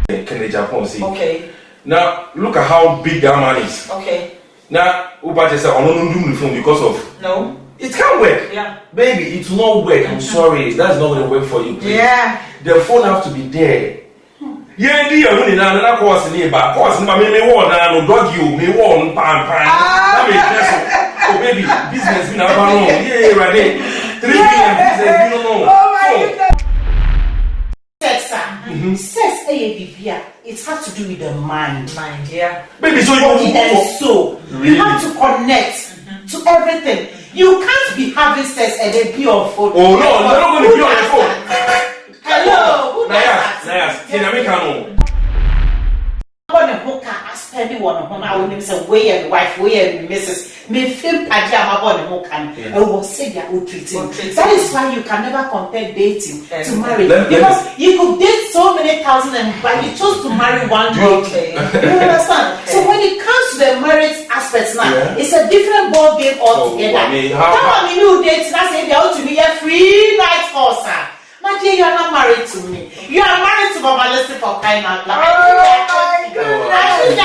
Can Japan see? Okay. Now look at how big that man is. Okay. Now Uba just said, "I don't do the phone because of." No. It can't work. Yeah. Baby, it will not work. I'm sorry. That's not going to work for you. Please. Yeah. The phone have to be there. Yeah, dear, you know, another course in here, but course, me want no dog you, me want pan. That may oh baby, business been about yeah, right there. 3 million business, you don't know. Oh my goodness. Sex, it has to do with the mind. Mind, yeah. Baby, so body and soul. Really? You have to connect to everything. You can't be having sex and then be on phone. Oh no, you're not going to be on the phone. Hello, Nayas, I spend one on I will say, way and wife, way and Mrs. May feel pajama on and will say they are treating. That is why you can never compare dating to marriage. Because you could date so many thousand but you chose to marry one girl. Okay. You understand? Okay. So when it comes to the marriage aspects now, it's a different ball game altogether. I mean, how you date, that's if you're to be a free night for sir. My dear, you are not married to me. You are married to Baba Listen for kind of life. Oh my goodness.